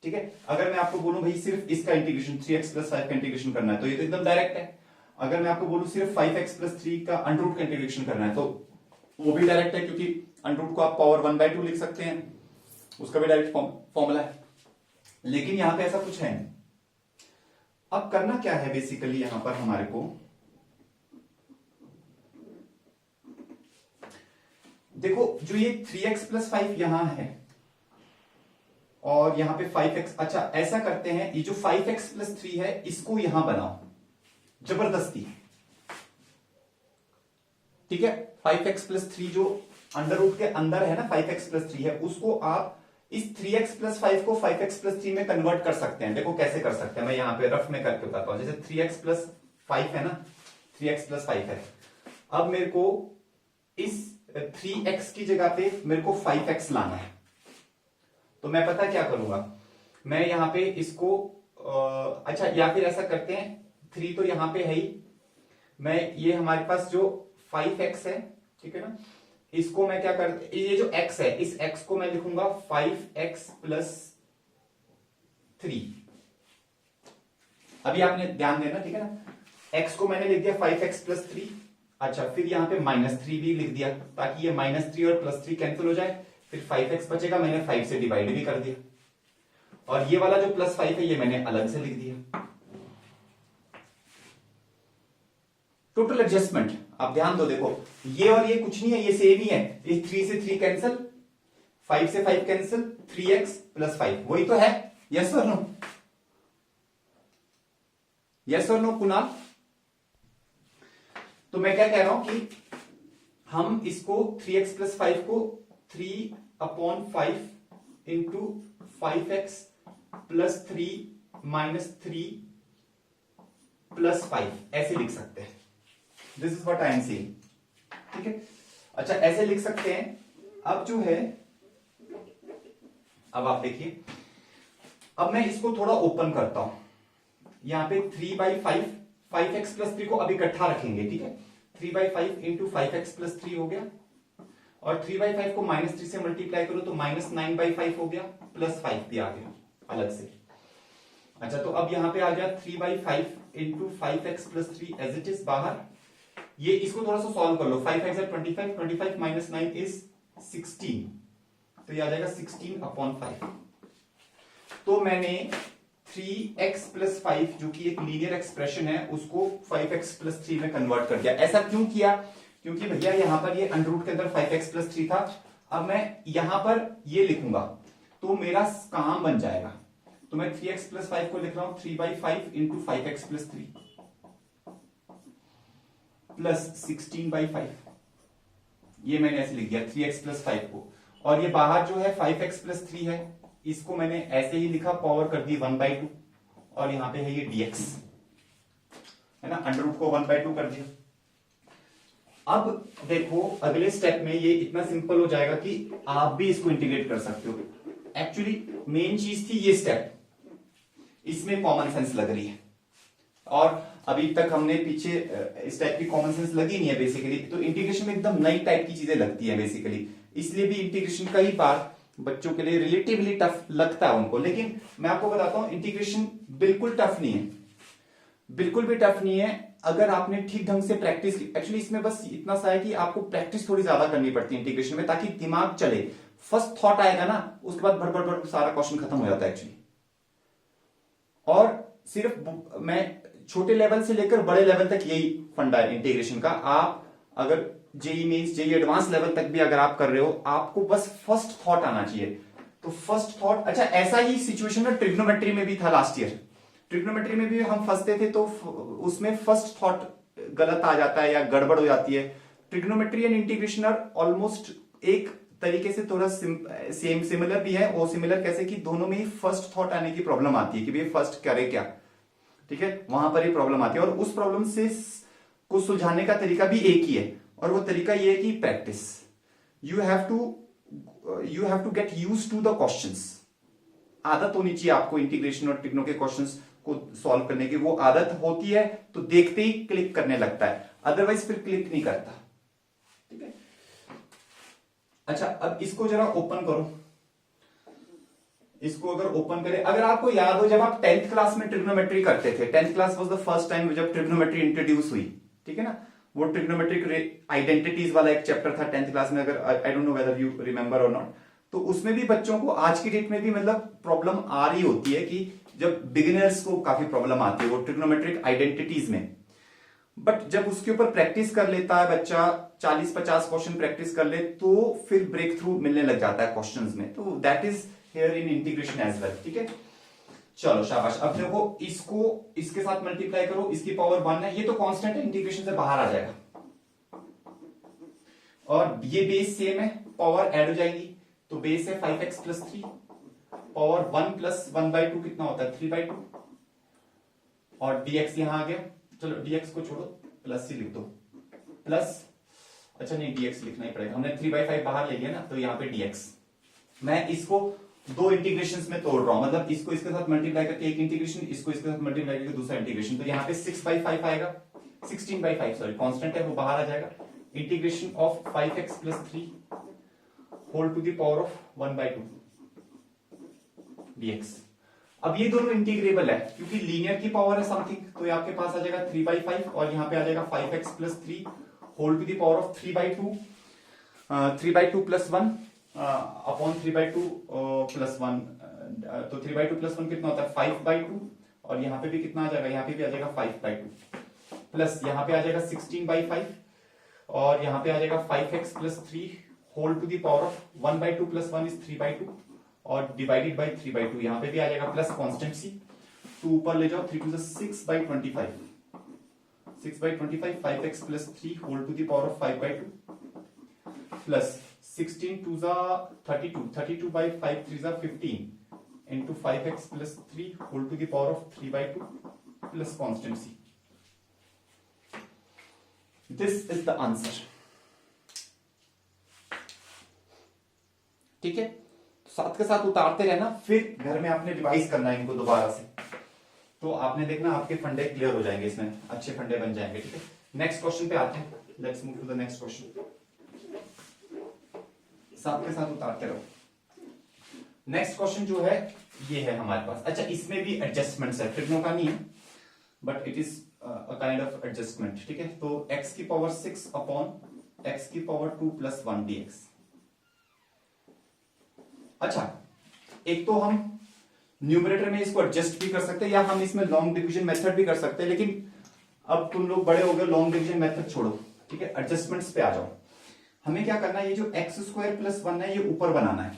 [SPEAKER 1] ठीक है। अगर मैं आपको बोलूं भाई सिर्फ इसका इंटीग्रेशन 3x + 5 का इंटीग्रेशन करना है तो ये तो एकदम डायरेक्ट है। अगर मैं आपको बोलूं सिर्फ 5x + 3 का अंडर का इंटीग्रेशन करना है तो वो भी डायरेक्ट है, क्योंकि अंडर को आप पावर 1/2 लिख सकते हैं, उसका भी डायरेक्ट फॉर्मूला है। लेकिन यहां पे ऐसा कुछ है नहीं। अब करना क्या है बेसिकली यहां पर हमारे को, देखो जो ये 3x + 5 यहां है और यहां पे 5x, अच्छा ऐसा करते हैं, ये जो 5x + 3 है इसको यहां बनाओ जबरदस्ती, ठीक है। 5x + 3 जो अंडर रूट के अंदर है ना, 5x + 3 है, उसको आप इस 3x + 5 को 5x + 3 में कन्वर्ट कर सकते हैं। देखो कैसे कर सकते हैं, मैं यहां पे रफ में करके बताता हूं। जैसे 3x + 5 है ना, 3x + 5 है, अब मेरे को इस 3x की जगह पे मेरे को 5x लाना है, तो मैं पता क्या करूंगा, मैं यहां पे इसको अच्छा, या फिर ऐसा करते हैं, 3 तो यहां पे है ही, मैं ये हमारे पास जो 5x है, ठीक है ना, इसको मैं क्या कर, ये जो x है इस x को मैं लिखूंगा 5x + 3। अभी आपने ध्यान देना, ठीक है ना, x को मैंने लिख दिया 5x + 3। अच्छा, फिर यहां पे -3 भी लिख दिया ताकि ये -3 और +3 कैंसिल हो जाए, फिर 5x बचेगा, मैंने 5 से डिवाइड भी कर दिया, और ये वाला जो +5 है ये मैंने अलग से लिख दिया। टोटल एडजस्टमेंट, आप ध्यान दो, देखो ये और ये कुछ नहीं है, ये सेम ही है, ये 3 से 3 कैंसिल, 5 से 5 कैंसिल, 3x + 5 वही तो है। यस और नो, यस और नो कुणाल? तो मैं क्या कह रहा हूं कि हम इसको 3x + 5 को 3/5 इंटू 5x + 3 - 3 + 5 ऐसे लिख सकते हैं। This is what I am saying, ठीक है। अच्छा ऐसे लिख सकते हैं। अब जो है, अब आप देखिए, अब मैं इसको थोड़ा ओपन करता हूं, यहां पे 3/5, 5x + 3 को अब इकट्ठा रखेंगे, ठीक है। 3/5 इंटू 5x + 3 हो गया, और 3/5 को -3 से मल्टीप्लाई करो तो -9/5 हो गया, +5 भी आ गया अलग से। अच्छा, तो अब यहां पे आ गया 3/5 into 5x + 3 as it is बाहर। ये इसको थोड़ा सा सॉल्व कर लो, 5x are 25, 25 - 9 is 16, तो ये आ जाएगा 16/5। तो मैंने 3x + 5 जो कि एक लीनियर एक्सप्रेशन है उसको 5x + 3 में कन्वर्ट कर दिया। ऐसा क्यों किया? क्योंकि भैया यहां पर ये अंडर रूट के अंदर 5x + 3 था, अब मैं यहां पर ये लिखूंगा तो मेरा काम बन जाएगा। तो मैं 3x + 5 को लिख रहा हूं 3/5 इंटू 5x + 3 प्लस 16/5, ये मैंने ऐसे लिख दिया 3x + 5 को, और ये बाहर जो है 5x + 3 है, इसको मैंने ऐसे ही लिखा, पावर कर दी 1/2, और यहां पे है ये dx, है ना, अंडर रूट को 1/2 कर दिया। अब देखो अगले स्टेप में ये इतना सिंपल हो जाएगा कि आप भी इसको इंटीग्रेट कर सकते हो। एक्चुअली मेन चीज थी ये स्टेप, इसमें कॉमन सेंस लग रही है, और अभी तक हमने पीछे इस टाइप की कॉमन सेंस लगी नहीं है बेसिकली। तो इंटीग्रेशन में एकदम नई टाइप की चीजें लगती हैं बेसिकली, इसलिए भी इंटीग्रेशन कई बार बच्चों के लिए रिलेटिवली टफ लगता है उनको। लेकिन मैं आपको बताता हूं इंटीग्रेशन बिल्कुल टफ नहीं है, बिल्कुल भी टफ नहीं है अगर आपने ठीक ढंग से प्रैक्टिस की। एक्चुअली इसमें बस इतना सा है कि आपको प्रैक्टिस थोड़ी ज्यादा करनी पड़ती है इंटीग्रेशन में, ताकि दिमाग चले। फर्स्ट थॉट आएगा ना, उसके बाद भर भर भर सारा क्वेश्चन खत्म हो जाता है एक्चुअली। और सिर्फ मैं छोटे लेवल से लेकर बड़े लेवल तक यही फंडा है इंटीग्रेशन का। आप अगर JEE mains, JEE advance level तक भी अगर आप कर रहे हो, आपको बस फर्स्ट थॉट आना चाहिए। तो फर्स्ट थॉट, अच्छा ऐसा ही सिचुएशन में ट्रिग्नोमेट्री में भी था लास्ट ईयर। ट्रिग्नोमेट्री में भी हम फंसते थे, तो उसमें फर्स्ट थॉट गलत आ जाता है या गड़बड़ हो जाती है। Trigonometry and integration are almost एक तरीके से थोड़ा सेम सिमिलर भी है। वो सिमिलर कैसे कि दोनों में ही फर्स्ट थॉट आने की प्रॉब्लम आती है कि भाई फर्स्ट करे क्या, ठीक है, वहां पर ही प्रॉब्लम आती है। और उस प्रॉब्लम से को सुलझाने का तरीका भी एक ही है, और वो तरीका ये है कि practice. You have to get use to the questions. आदत होनी चाहिए आपको इंटीग्रेशन और ट्रिग्नो के क्वेश्चंस को सॉल्व करने की। वो आदत होती है तो देखते ही क्लिक करने लगता है, अदरवाइज फिर क्लिक नहीं करता। ठीक है, अच्छा अब इसको जरा ओपन करो। इसको अगर ओपन करें, अगर आपको याद हो जब आप 10th क्लास में ट्रिग्नोमेट्री करते थे, 10th class was the first time जब ट्रिग्नोमेट्री इंट्रोड्यूस हुई, ठीक है ना, वो ट्रिग्नोमेट्रिक आइडेंटिटीज वाला एक चैप्टर था 10th क्लास में, अगर I don't know whether you remember और नॉट। तो उसमें भी बच्चों को आज की डेट में भी मतलब प्रॉब्लम आ रही होती है कि जब बिगिनर्स को काफी प्रॉब्लम आती है वो ट्रिग्नोमेट्रिक आइडेंटिटीज में, बट जब उसके ऊपर प्रैक्टिस कर लेता है बच्चा, 40-50 क्वेश्चन प्रैक्टिस कर ले तो फिर ब्रेक थ्रू मिलने लग जाता है क्वेश्चंस में। तो that is here in integration as well. ठीक है, चलो शाबाश। अब देखो इसको इसके साथ मल्टीप्लाई करो, इसकी पावर 1 है, ये तो कांस्टेंट है, इंटीग्रेशन से बाहर आ जाएगा, और ये बेस सेम है, पावर ऐड हो जाएगी, तो बेस है 5x प्लस 3, पावर 1 प्लस 1/2 कितना होता है 3/2, और dx यहां आ गया। चलो dx को छोड़ो, प्लस ही लिख दो, प्लस, अच्छा नहीं dx लिखना ही पड़ेगा, हमने 3/5 बाहर ले लिया ना, तो यहाँ पे dx। मैं इसको दो इंटीग्रेशंस में तोड़ रहा हूं, मतलब इसको इसके साथ मल्टीप्लाई करके एक इंटीग्रेशन, इसको इसके साथ मल्टीप्लाई करके दूसरा इंटीग्रेशन, तो यहाँ पे 6/5 आएगा, 16/5 सॉरी, कांस्टेंट है वो बाहर आ जाएगा। Integration of 5x plus 3 whole to the power of 1/2 dx। अब ये दोनों इंटीग्रेबल है क्योंकि लीनियर की पावर है समथिंग, तो ये आपके पास आ जाएगा 3/5 और यहाँ पे आ जाएगा 5x plus 3 whole to the power of 3/2, 3/2 plus 1 upon 3/2 plus 1, तो 3/2 प्लस 1 कितना होता है 5/2, और यहाँ पे भी कितना आ जाएगा, यहाँ पे भी आ जाएगा 5/2, प्लस यहाँ पे आ जाएगा 16/5, और यहाँ पे आ जाएगा 5x plus 3 whole to the power of 1/2 plus 1 is 3/2, और डिवाइडेड बाई 3/2, यहाँ पे भी आ जाएगा प्लस कांस्टेंट सी, 2 ऊपर ले जाओ, 3 to 6/25, 6/25, 5x plus 3 whole to the power of 5/2 plus 16 2 32, 32/5 3 15 into 5x plus 3 whole to the power of 3/2 plus constant c. This is the answer. ठीक है, साथ के साथ उतारते रहना, फिर घर में आपने रिवाइज करना है इनको दोबारा से, तो आपने देखना आपके फंडे क्लियर हो जाएंगे, इसमें अच्छे फंडे बन जाएंगे। ठीक है, नेक्स्ट क्वेश्चन पे आते हैं, let's move to the next question. साथ के साथ उतारते रहो। नेक्स्ट क्वेश्चन जो है ये है हमारे पास, अच्छा इसमें भी एडजस्टमेंट्स है, ट्रिग्नो का नहीं है but it is a kind of adjustment. ठीक है, तो x की पावर 6 अपॉन x की पावर 2 प्लस 1 dx। अच्छा, एक तो हम न्यूमरेटर में इसको एडजस्ट भी कर सकते हैं, या हम इसमें लॉन्ग डिवीजन मेथड भी कर सकते हैं, लेकिन अब तुम लोग बड़े हो गए, लॉन्ग डिवीजन मेथड छोड़ो। ठीक है, एडजस्टमेंट्स पे आ जाओ। हमें क्या करना है, ये जो x² प्लस 1 है ये ऊपर बनाना है।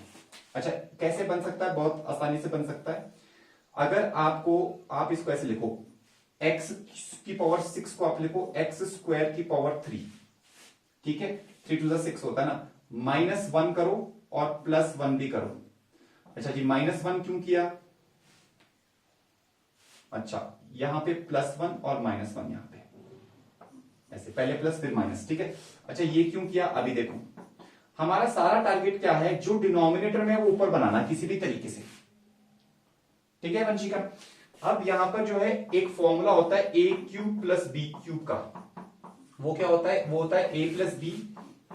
[SPEAKER 1] अच्छा कैसे बन सकता है, बहुत आसानी से बन सकता है। अगर आप इसको ऐसे लिखो, x की पावर 6 को आप लिखो x² की पावर 3, ठीक है, 3 टू 6 होता है ना, -1 करो और +1 भी करो। अच्छा जी, -1 क्यों किया, अच्छा यहां पे +1 और -1 यहां पे ऐसे, पहले प्लस फिर माइनस। ठीक है, अच्छा ये क्यों किया, अभी देखो हमारा सारा टारगेट क्या है, जो डिनोमिनेटर में वो ऊपर बनाना किसी भी तरीके से। ठीक है वंशिका, अब यहां पर जो है एक फॉर्मूला होता है a³ प्लस b³ का, वो क्या होता है, वो होता है a plus B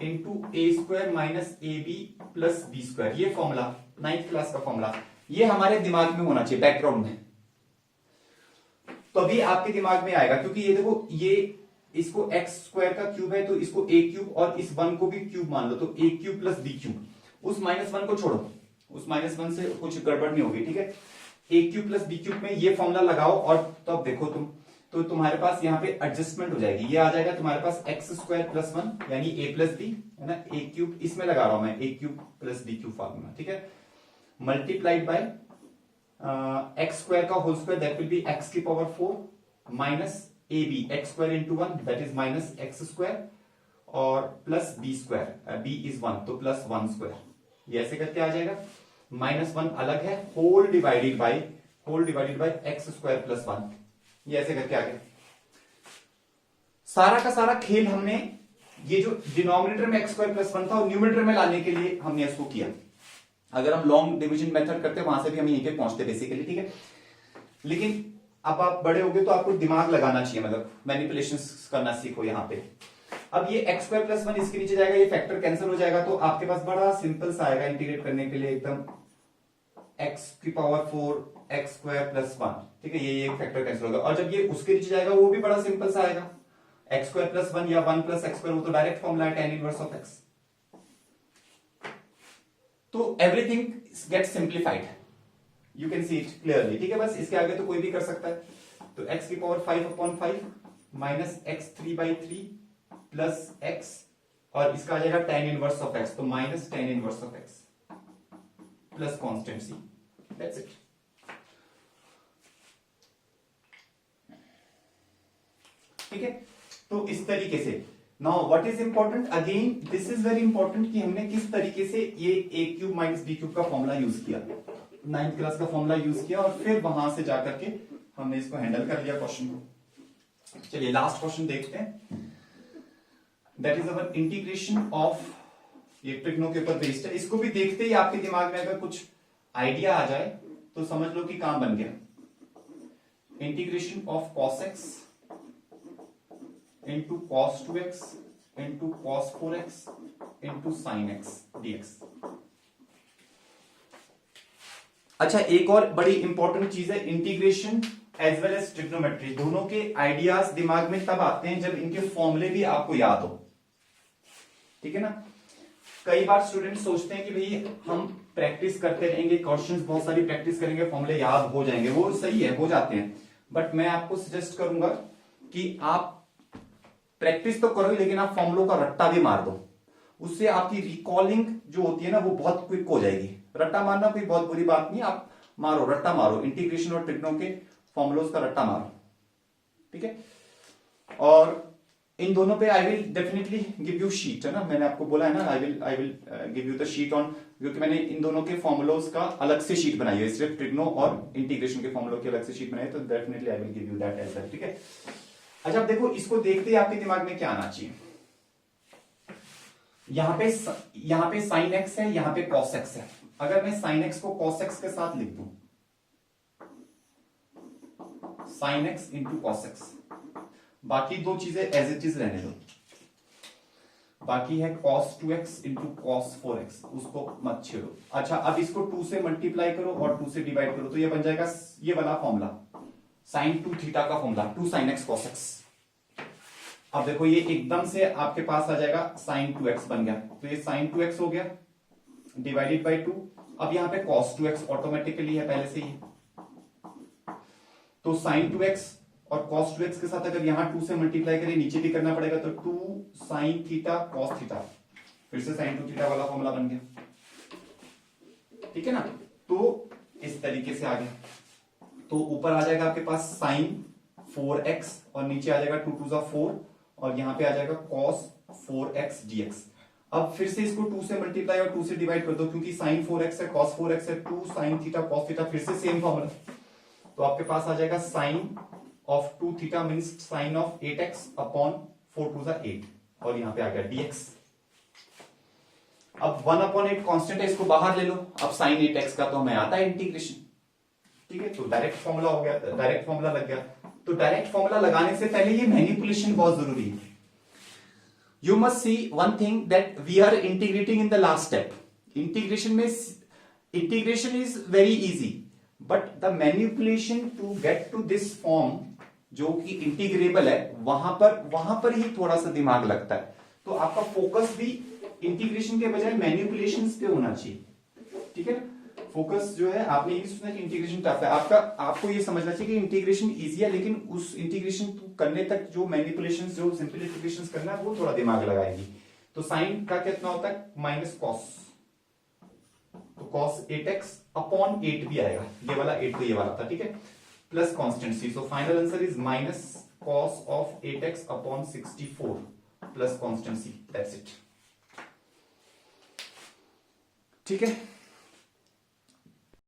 [SPEAKER 1] into a² minus ab plus b²। ये फॉर्मूला 9th क्लास का फॉर्मूला, ये हमारे दिमाग में होना चाहिए बैकग्राउंड में, तो अभी आपके दिमाग में आएगा, क्योंकि ये देखो ये इसको x² का क्यूब है तो इसको a³ और इस 1 को भी क्यूब मान लो, तो a³ प्लस b³। उस -1 को छोड़ो, उस -1 से कुछ गड़बड़ नहीं होगी। ठीक है, a³ प्लस b³ में ये फॉर्मूला लगाओ और तब देखो तुम, तो तुम्हारे पास यहाँ पे एडजस्टमेंट हो जाएगी, ये आ जाएगा तुम्हारे पास x² प्लस 1 यानी a प्लस b है ना, a³, इसमें लगा रहा हूं मैं a³ प्लस b³ फॉर्मूला। ठीक है, मल्टीप्लाइड बाय x² का whole square, that will be x की power 4 minus ab x² into 1 that is minus x², और प्लस b², b इज 1 तो प्लस 1², ये ऐसे करके आ जाएगा। -1 अलग है, whole divided by x² plus 1, ये ऐसे करके आ गया। सारा का सारा खेल हमने ये जो डिनोमिनेटर में x स्क्वायर प्लस 1 था और न्यूमरेटर में लाने के लिए हमने इसको किया। अगर हम लॉन्ग डिवीजन मेथड करते वहां से भी हम यहीं पे पहुंचते बेसिकली, ठीक है। लेकिन अब आप बड़े हो गए तो आपको दिमाग लगाना चाहिए, मतलब मैनिपुलेशंस करना सीखो यहाँ पे। अब ये x स्क्वायर प्लस 1 इसके नीचे जाएगा, ये फैक्टर कैंसिल हो जाएगा, तो आपके पास बड़ा सिंपल सा आएगा इंटीग्रेट करने के लिए एकदम, x की पावर 4 x स्क्वायर प्लस 1, ठीक है। ये फैक्टर कैंसिल होगा, और जब ये उसके नीचे जाएगा वो भी बड़ा सिंपल सा आएगा, x स्क्वायर प्लस 1 या 1 प्लस x स्क्वायर, वो तो डायरेक्ट फॉर्मूला है tan इनवर्स ऑफ x। तो everything get simplified, you can see it clearly, ठीक है। बस इसके आगे तो कोई भी कर सकता है। तो x की power 5/5 minus x3/3 plus x, और इसका आ जाएगा tan इनवर्स ऑफ x, तो minus tan inverse of x plus constant c, that's it. ठीक है, तो इस तरीके से now what is important, again this is very important कि हमने किस तरीके से ये a cube minus b cube का फॉर्मूला यूज किया, 9th क्लास का फॉर्मूला यूज किया, और फिर वहां से जाकर के हमने इसको हैंडल कर लिया क्वेश्चन को। चलिए लास्ट क्वेश्चन देखते हैं, that is our integration of, ये ट्रिग्नो के ऊपर बेस्ड है। इसको भी देखते ही आपके दिमाग में अगर कुछ आइडिया आ जाए तो समझ लो कि काम बन गया। Integration of cos x into cos 2x into cos 4x into sin x dx। अच्छा, एक और बड़ी इंपॉर्टेंट चीज है integration as well as trigonometry, दोनों के आइडियाज दिमाग में तब आते हैं जब इनके फॉर्मूले भी आपको याद हो, ठीक है ना। कई बार स्टूडेंट सोचते हैं कि भाई हम प्रैक्टिस करते रहेंगे, क्वेश्चंस बहुत सारी प्रैक्टिस करेंगे, फॉर्मूले याद हो जाएंगे, वो सही है, हो जाते हैं, बट मैं आपको सजेस्ट करूंगा कि आप प्रैक्टिस तो करो लेकिन आप फॉर्मूलों का रट्टा भी मार दो, उससे आपकी रिकॉलिंग जो होती है ना वो बहुत क्विक हो जाएगी। रट्टा मारना कोई बहुत बुरी बात नहीं, आप मारो, रट्टा मारो, इंटीग्रेशन और ट्रिग्नो के फॉर्मूलों का रट्टा मारो, ठीक है। और इन दोनों पे I will definitely give you sheet, है ना, मैंने आपको बोला है ना, आई will give you the sheet on, क्योंकि मैंने इन दोनों के फॉर्मूलोज का अलग से शीट बनाई है, सिर्फ ट्रिग्नो और इंटीग्रेशन के फॉर्मूलों की अलग से शीट बनाई है, तो definitely I will give you that as well, ठीक है। अच्छा, अब देखो इसको देखते ही आपके दिमाग में क्या आना चाहिए, यहां पे sin x है, यहां पे cos x है। अगर मैं sin x को cos x के साथ लिख दूं, sin x into cos x, बाकी दो चीजें एज इट इज रहने दो, बाकी है cos 2x into cos 4x, उसको मत छेड़ो। अच्छा, अब इसको 2 से मल्टीप्लाई करो और 2 से डिवाइड करो, तो ये बन जाएगा ये वाला फॉर्मूला, sin 2 थीटा का formula, 2 sin x cos x। अब देखो ये एकदम से आपके पास आ जाएगा sin 2x बन गया, तो ये sin 2x हो गया डिवाइडेड बाई 2। अब यहां पे cos 2x ऑटोमेटिकली है पहले से ही, तो sin 2x और cos 2x के साथ अगर यहां 2 से मल्टीप्लाई करें, नीचे भी करना पड़ेगा, तो 2 sin थीटा cos थीटा, फिर से sin 2 थीटा वाला फॉर्मूला बन गया, ठीक है ना। तो इस तरीके से आ गया, तो ऊपर आ जाएगा आपके पास sin 4x और नीचे आ जाएगा 2 2 4, और यहां पे आ जाएगा cos 4x dx। अब फिर से इसको 2 से मल्टीप्लाई और 2 से डिवाइड कर दो, क्योंकि sin 4x है, cos 4x है, 2 sin थीटा cos थीटा, फिर से सेम फॉर्मूला, तो आपके पास आ जाएगा sin of 2 theta means sin of 8x upon 4 2 8, और यहां पे आ गया dx। अब 1/8 कांस्टेंट है, इसको बाहर ले लो, अब sin 8x का तो हमें आता है इंटीग्रेशन, ठीक है, तो डायरेक्ट फॉर्मूला हो गया, डायरेक्ट फॉर्मूला लग गया। तो डायरेक्ट फॉर्मूला लगाने से पहले ये मैनिपुलेशन बहुत जरूरी है। You must see one thing that we are integrating in the last step. Integration में integration is very easy, but the manipulation to get to this form जो कि इंटीग्रेबल है, वहां पर ही थोड़ा सा दिमाग लगता है। तो आपका फोकस भी इंटीग्रेशन के बजाय मैनिपुलेशन पे होना चाहिए, ठीक है ना। फोकस जो है, आपने ये सोचना कि इंटीग्रेशन टफ है, आपको ये समझना चाहिए कि इंटीग्रेशन इजी है, लेकिन उस इंटीग्रेशन करने तक जो मैनिपुलेशन, जो सिंपलीफिकेशन करना है, वो थोड़ा दिमाग लगाएगी। तो साइन का कितना होता है, माइनस कॉस, तो cos 8x अपॉन 8 भी आएगा, ये वाला 8 तो ये वाला था, ठीक है, plus constant c, so final answer is minus cos of 8x upon 64 plus constant c, that's it, ठीक है।